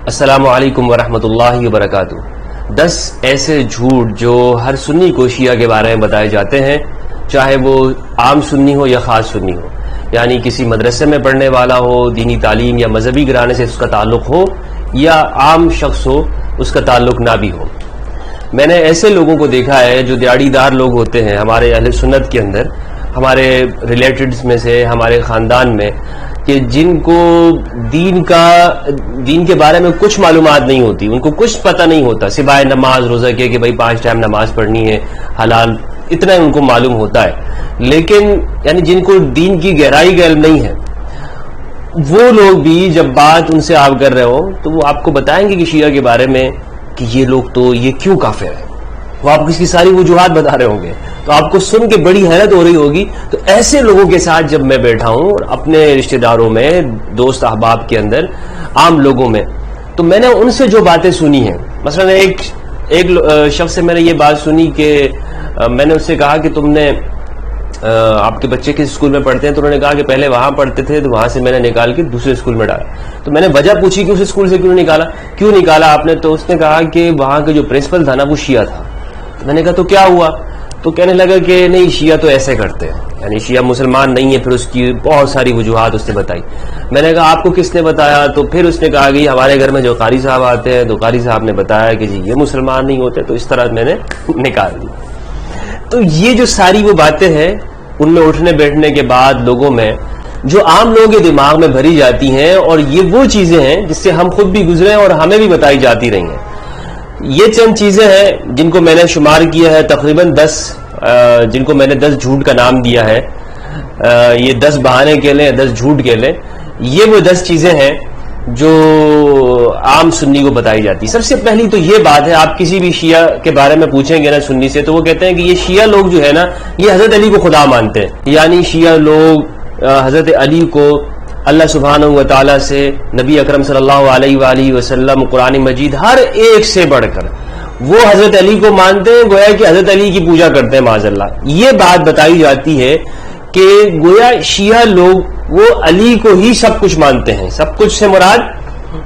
السلام علیکم ورحمۃ اللہ وبرکاتہ۔ 10 ایسے جھوٹ جو ہر سنی کو شیعہ کے بارے میں بتائے جاتے ہیں، چاہے وہ عام سنی ہو یا خاص سنی ہو، یعنی کسی مدرسے میں پڑھنے والا ہو، دینی تعلیم یا مذہبی گھرانے سے اس کا تعلق ہو، یا عام شخص ہو اس کا تعلق نہ بھی ہو۔ میں نے ایسے لوگوں کو دیکھا ہے جو دیہڑی دار لوگ ہوتے ہیں ہمارے اہل سنت کے اندر، ہمارے ریلیٹڈز میں سے، ہمارے خاندان میں، کہ جن کو دین کے بارے میں کچھ معلومات نہیں ہوتی، ان کو کچھ پتہ نہیں ہوتا سوائے نماز روزہ کے کہ بھائی 5 ٹائم نماز پڑھنی ہے، حلال، اتنا ان کو معلوم ہوتا ہے، لیکن یعنی جن کو دین کی گہرائی کا علم نہیں ہے، وہ لوگ بھی جب بات ان سے آپ کر رہے ہو تو وہ آپ کو بتائیں گے کہ شیعہ کے بارے میں کہ یہ لوگ تو یہ کیوں کافر ہے، وہ آپ کو اس کی ساری وجوہات بتا رہے ہوں گے، تو آپ کو سن کے بڑی حیرت ہو رہی ہوگی۔ تو ایسے لوگوں کے ساتھ جب میں بیٹھا ہوں اپنے رشتہ داروں میں، دوست احباب کے اندر، عام لوگوں میں، تو میں نے ان سے جو باتیں سنی ہیں، مثلا ایک شخص سے میں نے یہ بات سنی کہ میں نے اس سے کہا کہ تم نے آپ کے بچے کس اسکول میں پڑھتے ہیں؟ تو انہوں نے کہا کہ پہلے وہاں پڑھتے تھے، تو وہاں سے میں نے نکال کے دوسرے اسکول میں ڈالا۔ تو میں نے وجہ پوچھی کہ اس اسکول سے کیوں نکالا آپ نے؟ تو اس نے کہا کہ وہاں کا جو پرنسپل تھا نا وہ شیعہ تھا۔ میں نے کہا تو کیا ہوا؟ تو کہنے لگا کہ نہیں، شیعہ تو ایسے کرتے ہیں، یعنی شیعہ مسلمان نہیں ہے۔ پھر اس کی بہت ساری وجوہات اس نے بتائی۔ میں نے کہا آپ کو کس نے بتایا؟ تو پھر اس نے کہا کہ ہمارے گھر میں جو قاری صاحب آتے ہیں، تو قاری صاحب نے بتایا کہ جی یہ مسلمان نہیں ہوتے، تو اس طرح میں نے نکال دی۔ تو یہ جو ساری وہ باتیں ہیں، ان میں اٹھنے بیٹھنے کے بعد لوگوں میں جو عام لوگوں کے دماغ میں بھری جاتی ہیں، اور یہ وہ چیزیں ہیں جس سے ہم خود بھی گزرے اور ہمیں بھی بتائی جاتی رہی ہیں۔ یہ چند چیزیں ہیں جن کو میں نے شمار کیا ہے، تقریباً 10، جن کو میں نے 10 جھوٹ کا نام دیا ہے۔ یہ 10 بہانے کے لیں، 10 جھوٹ کے لیں، یہ وہ 10 چیزیں ہیں جو عام سنی کو بتائی جاتی۔ سب سے پہلی تو یہ بات ہے، آپ کسی بھی شیعہ کے بارے میں پوچھیں گے نا سنی سے، تو وہ کہتے ہیں کہ یہ شیعہ لوگ جو ہے نا یہ حضرت علی کو خدا مانتے ہیں، یعنی شیعہ لوگ حضرت علی کو اللہ سبحانہ و تعالیٰ سے، نبی اکرم صلی اللہ علیہ وآلہ وسلم، قرآن مجید، ہر ایک سے بڑھ کر وہ حضرت علی کو مانتے ہیں، گویا کہ حضرت علی کی پوجا کرتے ہیں معاذ اللہ۔ یہ بات بتائی جاتی ہے کہ گویا شیعہ لوگ وہ علی کو ہی سب کچھ مانتے ہیں۔ سب کچھ سے مراد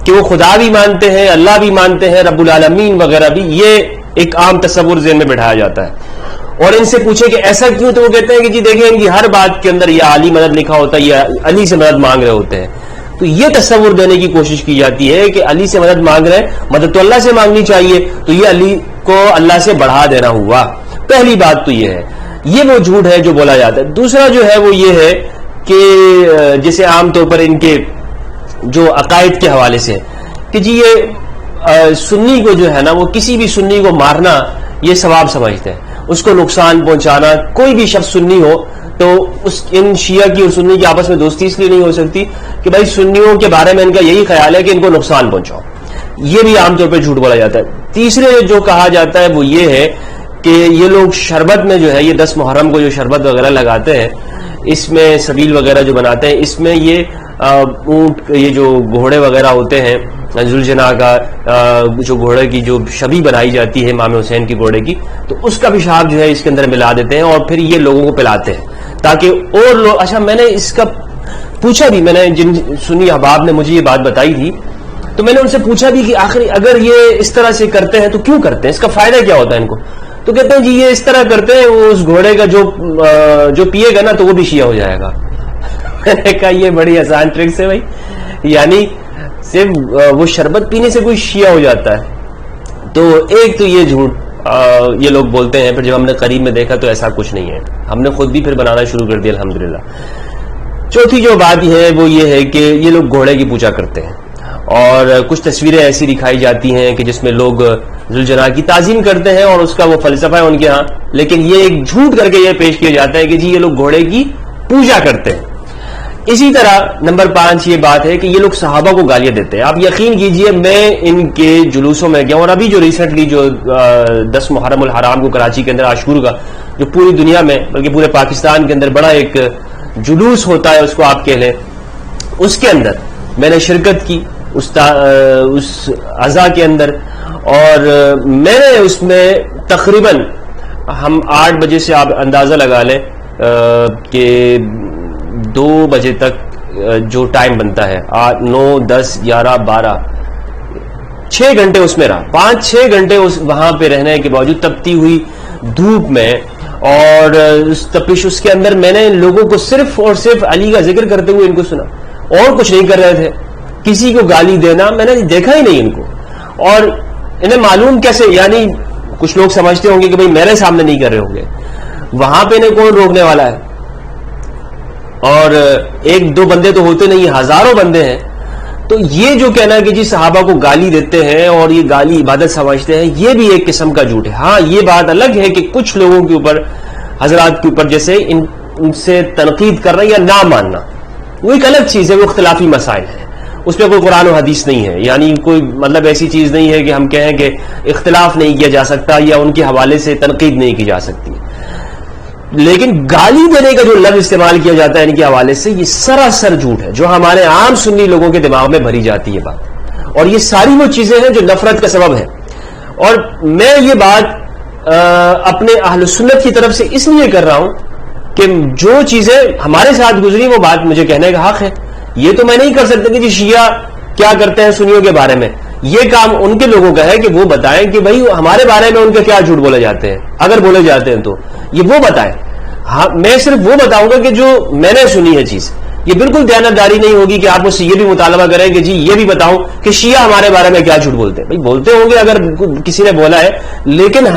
کہ وہ خدا بھی مانتے ہیں، اللہ بھی مانتے ہیں، رب العالمین وغیرہ بھی۔ یہ ایک عام تصور ذہن میں بٹھایا جاتا ہے۔ اور ان سے پوچھے کہ ایسا کیوں؟ تو وہ کہتے ہیں کہ جی دیکھیں ان کی ہر بات کے اندر یا علی مدد لکھا ہوتا ہے یا علی سے مدد مانگ رہے ہوتے ہیں۔ تو یہ تصور دینے کی کوشش کی جاتی ہے کہ علی سے مدد مانگ رہے ہیں، مدد تو اللہ سے مانگنی چاہیے، تو یہ علی کو اللہ سے بڑھا دینا ہوا۔ پہلی بات تو یہ ہے، یہ وہ جھوٹ ہے جو بولا جاتا ہے۔ دوسرا جو ہے وہ یہ ہے کہ جیسے عام طور پر ان کے جو عقائد کے حوالے سے کہ جی یہ سنی کو جو ہے نا، وہ کسی بھی سنی کو مارنا یہ ثواب سمجھتے ہیں، اس کو نقصان پہنچانا۔ کوئی بھی شخص سنی ہو تو ان شیعہ کی اور سنی کی آپس میں دوستی اس لیے نہیں ہو سکتی کہ بھائی سنیوں کے بارے میں ان کا یہی خیال ہے کہ ان کو نقصان پہنچاؤ۔ یہ بھی عام طور پہ جھوٹ بولا جاتا ہے۔ تیسرے جو کہا جاتا ہے وہ یہ ہے کہ یہ لوگ شربت میں جو ہے، یہ 10 محرم کو جو شربت وغیرہ لگاتے ہیں، اس میں سبیل وغیرہ جو بناتے ہیں، اس میں یہ اونٹ، یہ جو گھوڑے وغیرہ ہوتے ہیں، ذوالجناح کا جو گھوڑے کی جو شبیہ بنائی جاتی ہے امام حسین کی گھوڑے کی، تو اس کا پیشاب جو ہے اس کے اندر ملا دیتے ہیں اور پھر یہ لوگوں کو پلاتے ہیں تاکہ اور لوگ۔ اچھا، میں نے اس کا پوچھا بھی، میں نے جن سنی احباب نے مجھے یہ بات بتائی تھی، تو میں نے ان سے پوچھا بھی کہ آخر اگر یہ اس طرح سے کرتے ہیں تو کیوں کرتے ہیں، اس کا فائدہ کیا ہوتا ہے ان کو؟ تو کہتے ہیں جی یہ اس طرح کرتے ہیں، وہ اس گھوڑے کا جو پیے گا نا تو وہ بھی شیعہ ہو جائے گا۔ میں نے کہا یہ بڑی آسان ٹرکس ہے بھائی، یعنی صرف وہ شربت پینے سے کوئی شیعہ ہو جاتا ہے؟ تو ایک تو یہ جھوٹ یہ لوگ بولتے ہیں، پھر جب ہم نے قریب میں دیکھا تو ایسا کچھ نہیں ہے، ہم نے خود بھی پھر بنانا شروع کر دیا الحمدللہ۔ چوتھی جو بات ہے وہ یہ ہے کہ یہ لوگ گھوڑے کی پوجا کرتے ہیں، اور کچھ تصویریں ایسی دکھائی جاتی ہیں کہ جس میں لوگ ذوالجناح کی تعظیم کرتے ہیں اور اس کا وہ فلسفہ ہے ان کے ہاں، لیکن یہ ایک جھوٹ کر کے یہ پیش کیا جاتا ہے کہ جی یہ لوگ گھوڑے کی پوجا کرتے ہیں۔ اسی طرح نمبر 5 یہ بات ہے کہ یہ لوگ صحابہ کو گالیاں دیتے ہیں۔ آپ یقین کیجئے میں ان کے جلوسوں میں گیا، اور ابھی جو ریسنٹلی جو 10 محرم الحرام کو کراچی کے اندر عاشور کا جو پوری دنیا میں بلکہ پورے پاکستان کے اندر بڑا ایک جلوس ہوتا ہے، اس کو آپ کہہ لیں، اس کے اندر میں نے شرکت کی اس عزا کے اندر، اور میں نے اس میں تقریباً ہم 8 بجے سے آپ اندازہ لگا لیں کہ 2 بجے تک جو ٹائم بنتا ہے، 8 9 10 11 12 6 گھنٹے اس میں رہا، 5-6 گھنٹے وہاں پہ رہنے کے باوجود تپتی ہوئی دھوپ میں اور اس تپش اس کے اندر میں نے لوگوں کو صرف اور صرف علی کا ذکر کرتے ہوئے ان کو سنا، اور کچھ نہیں کر رہے تھے. کسی کو گالی دینا میں نے دیکھا ہی نہیں ان کو. اور انہیں معلوم کیسے، یعنی کچھ لوگ سمجھتے ہوں گے کہ بھئی میرے سامنے نہیں کر رہے ہوں گے، وہاں پہ انہیں کون روکنے والا ہے؟ اور 1-2 بندے تو ہوتے نہیں، ہزاروں بندے ہیں. تو یہ جو کہنا ہے کہ جی صحابہ کو گالی دیتے ہیں اور یہ گالی عبادت سمجھتے ہیں، یہ بھی ایک قسم کا جھوٹ ہے. ہاں یہ بات الگ ہے کہ کچھ لوگوں کے اوپر، حضرات کے اوپر جیسے ان سے تنقید کرنا یا نہ ماننا، وہ ایک الگ چیز ہے، وہ اختلافی مسائل ہے، اس پہ کوئی قرآن و حدیث نہیں ہے. یعنی کوئی مطلب ایسی چیز نہیں ہے کہ ہم کہیں کہ اختلاف نہیں کیا جا سکتا یا ان کے حوالے سے تنقید نہیں کی جا سکتی. لیکن گالی دینے کا جو لفظ استعمال کیا جاتا ہے ان کے حوالے سے، یہ سراسر جھوٹ ہے جو ہمارے عام سنی لوگوں کے دماغ میں بھری جاتی ہے بات. اور یہ ساری وہ چیزیں ہیں جو نفرت کا سبب ہے. اور میں یہ بات اپنے اہل سنت کی طرف سے اس لیے کر رہا ہوں کہ جو چیزیں ہمارے ساتھ گزری وہ بات مجھے کہنے کا حق ہے. یہ تو میں نہیں کر سکتا کہ جی شیعہ کیا کرتے ہیں سنیوں کے بارے میں. یہ کام ان کے لوگوں کا ہے کہ وہ بتائیں کہ بھائی ہمارے بارے میں ان کے کیا جھوٹ بولے جاتے ہیں، اگر بولے جاتے ہیں تو یہ وہ بتائیں. ہاں میں صرف وہ بتاؤں گا کہ جو میں نے سنی ہے چیز. یہ بالکل دیانتداری نہیں ہوگی کہ آپ مجھ سے یہ بھی مطالبہ کریں کہ جی یہ بھی بتاؤں کہ شیعہ ہمارے بارے میں کیا جھوٹ بولتے ہیں. بھائی بولتے ہوں گے اگر کسی نے بولا ہے، لیکن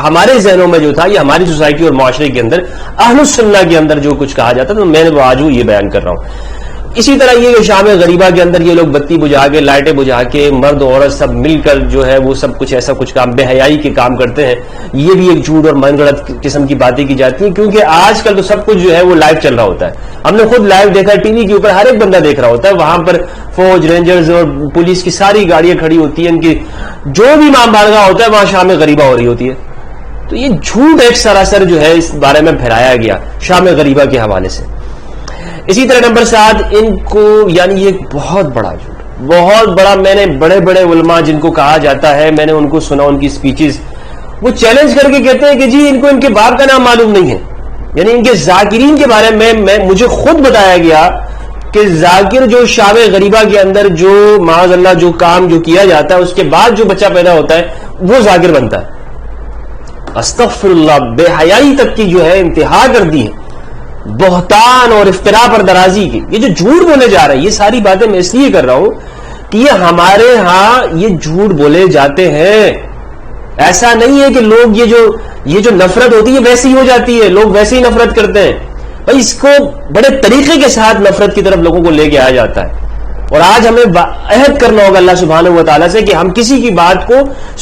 ہمارے ذہنوں میں جو تھا، یہ ہماری سوسائٹی اور معاشرے کے اندر اہل السنہ کے اندر جو کچھ کہا جاتا تو میں نے آج یہ بیان کر رہا ہوں. اسی طرح یہ کہ شام غریبہ کے اندر یہ لوگ بتی بجھا کے، لائٹیں بجھا کے، مرد عورت سب مل کر جو ہے وہ سب کچھ ایسا کچھ کام بے حیائی کے کام کرتے ہیں، یہ بھی ایک جھوٹ اور من گڑت قسم کی باتیں کی جاتی ہیں. کیونکہ آج کل تو سب کچھ جو ہے وہ لائیو چل رہا ہوتا ہے. ہم نے خود لائیو دیکھا، ٹی وی کے اوپر ہر ایک بندہ دیکھ رہا ہوتا ہے، وہاں پر فوج، رینجرز اور پولیس کی ساری گاڑیاں کھڑی ہوتی ہیں، ان کی جو بھی امام بارگاہ ہوتا ہے وہاں شام غریبہ ہو رہی ہوتی ہے. تو یہ جھوٹ ایک سراسر جو ہے اس بارے میں پھیلایا گیا شام غریبہ کے حوالے سے. اسی طرح نمبر 7 ان کو، یعنی یہ بہت بڑا جھوٹ، بہت بڑا. میں نے بڑے بڑے علماء جن کو کہا جاتا ہے، میں نے ان کو سنا، ان کی سپیچز، وہ چیلنج کر کے کہتے ہیں کہ جی ان کو ان کے باپ کا نام معلوم نہیں ہے. یعنی ان کے ذاکرین کے بارے میں مجھے خود بتایا گیا کہ ذاکر جو شام غریبہ کے اندر جو معاذ اللہ جو کام جو کیا جاتا ہے، اس کے بعد جو بچہ پیدا ہوتا ہے وہ ذاکر بنتا ہے. استغفر اللہ، بے حیائی تک کی جو ہے انتہا کر دی ہے، بہتان اور افتراء پر درازی کی. یہ جو جھوٹ بولے جا رہے ہیں، یہ ساری باتیں میں اس لیے کر رہا ہوں کہ یہ ہمارے ہاں یہ جھوٹ بولے جاتے ہیں. ایسا نہیں ہے کہ لوگ یہ جو نفرت ہوتی ہے ویسی ہی ہو جاتی ہے، لوگ ویسے ہی نفرت کرتے ہیں. بھائی اس کو بڑے طریقے کے ساتھ نفرت کی طرف لوگوں کو لے کے آیا جاتا ہے. اور آج ہمیں عہد کرنا ہوگا اللہ سبحانہ و تعالیٰ سے کہ ہم کسی کی بات کو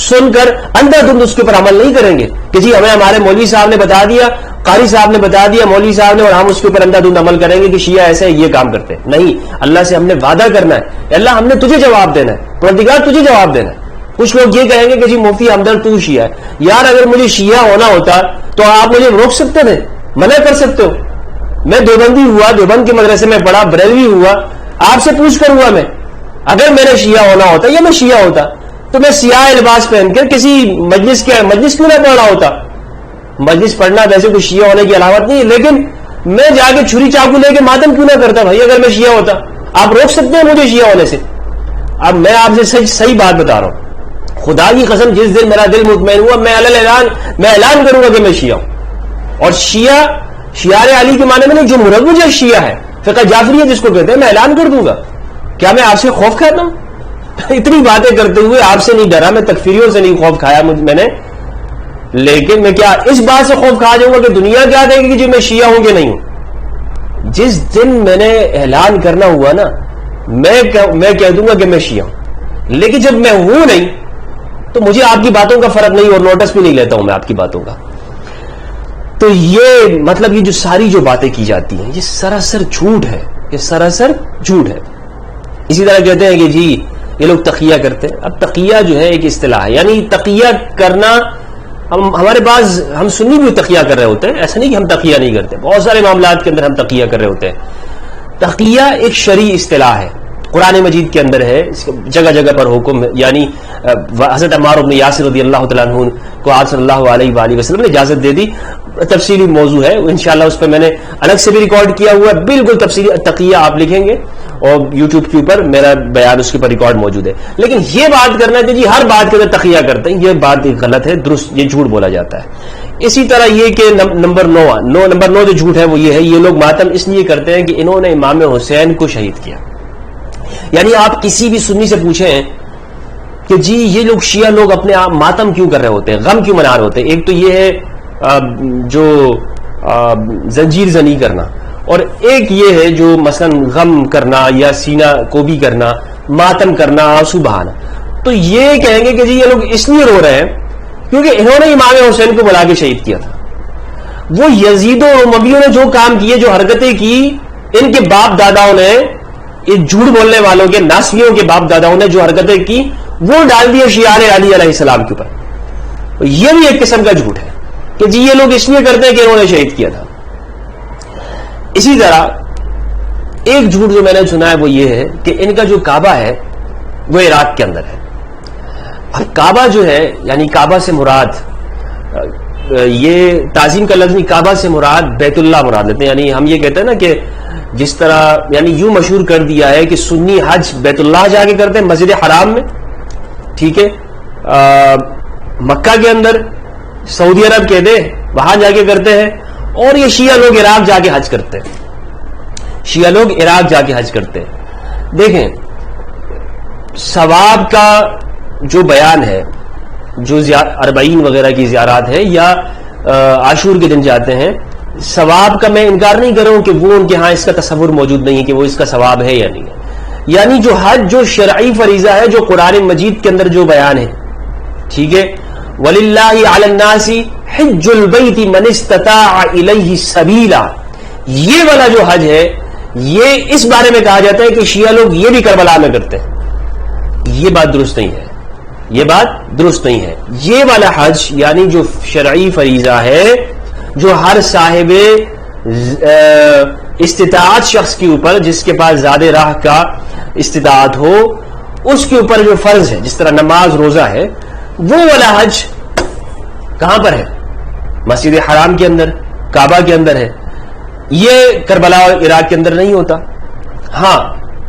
سن کر اندھا دھند اس کے اوپر عمل نہیں کریں گے کہ جی ہمارے مولوی صاحب نے بتا دیا، قاری صاحب نے بتا دیا، مولوی صاحب نے، اور ہم اس کے اوپر اندھا دھند عمل کریں گے کہ شیعہ ایسے یہ کام کرتے ہیں. نہیں، اللہ سے ہم نے وعدہ کرنا ہے، اللہ ہم نے تجھے جواب دینا ہے، پروردگار تجھے جواب دینا ہے. کچھ لوگ یہ کہیں گے کہ جی مفتی ہمدرد تو شیعہ ہے. یار اگر مجھے شیعہ ہونا ہوتا تو آپ مجھے روک سکتے تھے، منع کر سکتے ہو. میں دیوبندی ہوا، دیوبند کے مدرسے میں پڑھا، بریلوی ہوا، آپ سے پوچھ کر ہوا. میں اگر میرے شیعہ ہونا ہوتا یا میں شیعہ ہوتا تو میں سیاہ لباس پہن کر کسی مجلس کیوں نہ پڑھ رہا ہوتا. مجلس پڑھنا ویسے کوئی شیعہ ہونے کی علامت نہیں ہے، لیکن میں جا کے چھری چاقو لے کے ماتم کیوں نہ کرتا بھائی اگر میں شیعہ ہوتا. آپ روک سکتے ہیں مجھے شیعہ ہونے سے؟ اب میں آپ سے صحیح بات بتا رہا ہوں، خدا کی قسم جس دن میرا دل مطمئن ہوا میں اعلان کروں گا کہ میں شیعہ ہوں. اور شیعہ شیعار علی کے معنی میں نہیں، جو مروج شیعہ ہے، فقہ جعفریہ جس کو کہتے ہیں، میں اعلان کر دوں گا. کیا میں آپ سے خوف کھاتا ہوں؟ اتنی باتیں کرتے ہوئے آپ سے نہیں ڈرا، میں تکفیریوں سے نہیں خوف کھایا میں نے، لیکن میں کیا اس بات سے خوف کھا جاؤں گا کہ دنیا کیا کہے گی کہ جی میں شیعہ ہوں کہ نہیں ہوں؟ جس دن میں نے اعلان کرنا ہوا نا، میں کہہ دوں گا کہ میں شیعہ ہوں. لیکن جب میں ہوں نہیں تو مجھے آپ کی باتوں کا فرق نہیں، اور نوٹس بھی نہیں لیتا ہوں میں آپ کی باتوں کا. تو یہ مطلب یہ جو ساری جو باتیں کی جاتی ہیں یہ سراسر جھوٹ ہے، یہ سراسر جھوٹ ہے. اسی طرح کہتے ہیں کہ جی یہ لوگ تقیہ کرتے ہیں. اب تقیہ جو ہے ایک اصطلاح ہے، یعنی تقیہ کرنا، ہمارے پاس ہم سنی بھی تقیہ کر رہے ہوتے ہیں، ایسا نہیں کہ ہم تقیہ نہیں کرتے، بہت سارے معاملات کے اندر ہم تقیہ کر رہے ہوتے ہیں. تقیہ ایک شرعی اصطلاح ہے، قرآن مجید کے اندر ہے، اس جگہ جگہ پر حکم. یعنی حضرت عمار بن یاسر رضی اللہ تعالیٰ عنہ کو آپ صلی اللہ علیہ وآلہ وسلم نے اجازت دے دی. تفصیلی موضوع ہے انشاءاللہ، اس پہ میں نے الگ سے بھی ریکارڈ کیا ہوا ہے، بالکل تفصیلی تقیہ آپ لکھیں گے اور یوٹیوب کے اوپر میرا بیان اس کے اوپر ریکارڈ موجود ہے. لیکن یہ بات کرنا ہے کہ جی ہر بات کے اندر تقیہ کرتے ہیں، یہ بات غلط ہے، درست یہ جھوٹ بولا جاتا ہے. اسی طرح یہ کہ نمبر 9 جو جھوٹ ہے وہ یہ ہے، یہ لوگ ماتم اس لیے کرتے ہیں کہ انہوں نے امام حسین کو شہید کیا. یعنی آپ کسی بھی سنی سے پوچھیں کہ جی یہ لوگ شیعہ لوگ اپنے آپ ماتم کیوں کر رہے ہوتے ہیں، غم کیوں منا رہے ہوتے ہیں. ایک تو یہ ہے جو زنجیر زنی کرنا، اور ایک یہ ہے جو مثلا غم کرنا یا سینہ کوبی کرنا، ماتم کرنا، آنسو بہانا. تو یہ کہیں گے کہ جی یہ لوگ اس لیے رو رہے ہیں کیونکہ انہوں نے امام حسین کو بلا کے شہید کیا تھا. وہ یزید و امویوں نے جو کام کیے، جو حرکتیں کی، ان کے باپ داداؤں نے، یہ جھوٹ بولنے والوں کے ناسبیوں کے باپ داداؤں نے جو حرکتیں کی وہ ڈال دیے شیعہ علی علیہ السلام کے اوپر. یہ بھی ایک قسم کا جھوٹ ہے کہ جی یہ لوگ اس لیے کرتے ہیں کہ انہوں نے شہید کیا تھا. اسی طرح ایک جھوٹ جو میں نے سنا ہے وہ یہ ہے کہ ان کا جو کعبہ ہے وہ عراق کے اندر ہے. اب کعبہ جو ہے، یعنی کعبہ سے مراد، یہ تعظیم کا لفظ نہیں، کعبہ سے مراد بیت اللہ مراد لیتے ہیں. یعنی ہم یہ کہتے ہیں نا کہ جس طرح یعنی یوں مشہور کر دیا ہے کہ سنی حج بیت اللہ جا کے کرتے ہیں، مسجد حرام میں، ٹھیک ہے، مکہ کے اندر، سعودی عرب کے دے وہاں جا کے کرتے ہیں، اور یہ شیعہ لوگ عراق جا کے حج کرتے ہیں. شیعہ لوگ عراق جا کے حج کرتے ہیں. دیکھیں ثواب کا جو بیان ہے، جو اربعین وغیرہ کی زیارات ہے یا عاشور کے دن جاتے ہیں، ثواب کا میں انکار نہیں کر رہا ہوں کہ وہ ان کے ہاں اس کا تصور موجود نہیں ہے کہ وہ اس کا ثواب ہے یا نہیں ہے. یعنی جو حج جو شرعی فریضہ ہے، جو قرآن مجید کے اندر جو بیان ہے، ٹھیک ہے، وَلِلَّهِ عَلَى النَّاسِ حِجُّ الْبَيْتِ مَنِ اسْتَطَاعَ إِلَيْهِ سَبِيلًا، یہ والا جو حج ہے، یہ اس بارے میں کہا جاتا ہے کہ شیعہ لوگ یہ بھی کربلا میں کرتے ہیں. یہ بات درست نہیں ہے، یہ بات درست نہیں ہے. یہ والا حج یعنی جو شرعی فریضہ ہے، جو ہر صاحب استطاعت شخص کے اوپر، جس کے پاس زیادہ راہ کا استطاعت ہو، اس کے اوپر جو فرض ہے، جس طرح نماز روزہ ہے، وہ والا حج کہاں پر ہے؟ مسجد حرام کے اندر، کعبہ کے اندر ہے. یہ کربلا اور عراق کے اندر نہیں ہوتا. ہاں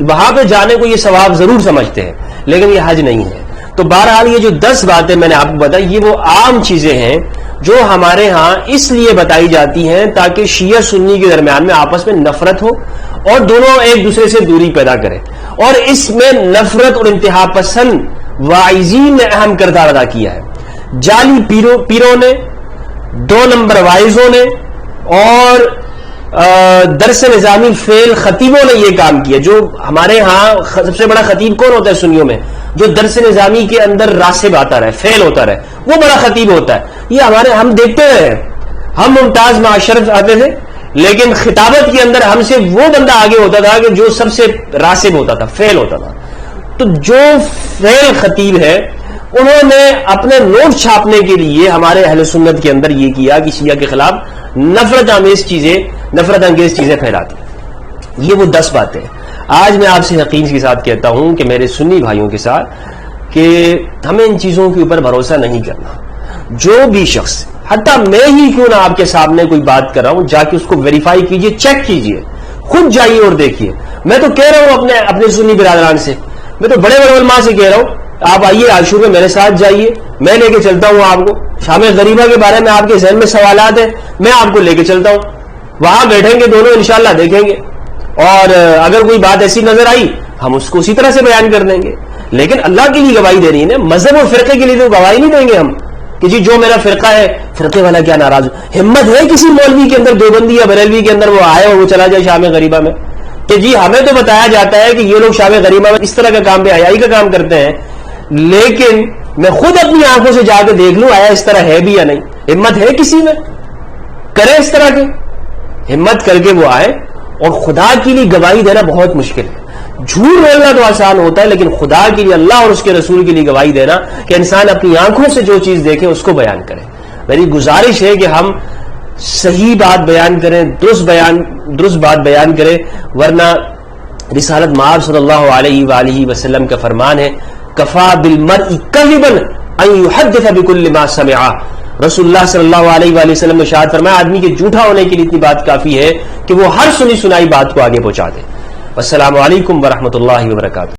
وہاں پہ جانے کو یہ ثواب ضرور سمجھتے ہیں، لیکن یہ حج نہیں ہے. تو بہرحال یہ جو 10 باتیں میں نے آپ کو بتائی، یہ وہ عام چیزیں ہیں جو ہمارے ہاں اس لیے بتائی جاتی ہیں تاکہ شیعہ سنی کے درمیان میں آپس میں نفرت ہو اور دونوں ایک دوسرے سے دوری پیدا کریں. اور اس میں نفرت اور انتہا پسند واعظین نے اہم کردار ادا کیا ہے. جعلی پیروں نے، 2 نمبر وائزوں نے، اور درس نظامی فیل خطیبوں نے یہ کام کیا. جو ہمارے ہاں سب سے بڑا خطیب کون ہوتا ہے سنیوں میں؟ جو درس نظامی کے اندر راسب آتا رہے، فیل ہوتا رہے، وہ بڑا خطیب ہوتا ہے. یہ ہم دیکھتے ہیں، ہم ممتاز معاشرت آتے تھے، لیکن خطابت کے اندر ہم سے وہ بندہ آگے ہوتا تھا کہ جو سب سے راسب ہوتا تھا، فیل ہوتا تھا. تو جو فیل خطیب ہے، انہوں نے اپنے نوٹ چھاپنے کے لیے ہمارے اہل سنت کے اندر یہ کیا کہ شیعہ کے خلاف نفرت انگیز چیزیں پھیلاتی. یہ وہ 10 باتیں. آج میں آپ سے یقین کے ساتھ کہتا ہوں کہ میرے سنی بھائیوں کے ساتھ کہ ہمیں ان چیزوں کے اوپر بھروسہ نہیں کرنا. جو بھی شخص، حتیٰ میں ہی کیوں نہ آپ کے سامنے کوئی بات کر رہا ہوں، جا کے اس کو ویریفائی کیجئے، چیک کیجئے، خود جائیے اور دیکھیے. میں تو کہہ رہا ہوں اپنے سنی برادران سے، میں تو بڑے بڑے علماء سے کہہ رہا ہوں، آپ آئیے عاشور میں میرے ساتھ جائیے، میں لے کے چلتا ہوں آپ کو. شام غریبہ کے بارے میں آپ کے ذہن میں سوالات ہیں، میں آپ کو لے کے چلتا ہوں، وہاں بیٹھیں گے دونوں، انشاءاللہ دیکھیں گے، اور اگر کوئی بات ایسی نظر آئی ہم اس کو اسی طرح سے بیان کر دیں گے. لیکن اللہ کے لیے گواہی دینی ہے، مذہب اور فرقے کے لیے تو گواہی نہیں دیں گے ہم کہ جی جو میرا فرقہ ہے، فرقے والا کیا ناراض ہو. ہمت ہے کسی مولوی کے اندر، دیوبندی یا بریلوی کے اندر وہ آئے اور وہ چلا جائے شام غریبہ میں کہ جی ہمیں تو بتایا جاتا ہے کہ یہ لوگ شام غریبہ میں اس طرح کا کام، بے حیائی کا کام کرتے ہیں، لیکن میں خود اپنی آنکھوں سے جا کے دیکھ لوں آیا اس طرح ہے بھی یا نہیں. ہمت ہے کسی میں کرے اس طرح کی، ہمت کر کے وہ آئے. اور خدا کے لیے گواہی دینا بہت مشکل ہے. جھوٹ بولنا تو آسان ہوتا ہے، لیکن خدا کے لیے، اللہ اور اس کے رسول کے لیے گواہی دینا کہ انسان اپنی آنکھوں سے جو چیز دیکھے اس کو بیان کرے. میری گزارش ہے کہ ہم صحیح بات بیان کریں، درست بات بیان کریں، ورنہ رسالت مآب صلی اللہ علیہ وآلہ وسلم کا فرمان ہے، کفا بالمرء کذبا ان یحدث بکل ما سمع رسول اللہ صلی اللہ علیہ وآلہ وسلم نے ارشاد فرمایا آدمی کے جھوٹا ہونے کے لیے اتنی بات کافی ہے کہ وہ ہر سنی سنائی بات کو آگے پہنچا دے. السلام علیکم ورحمۃ اللہ وبرکاتہ.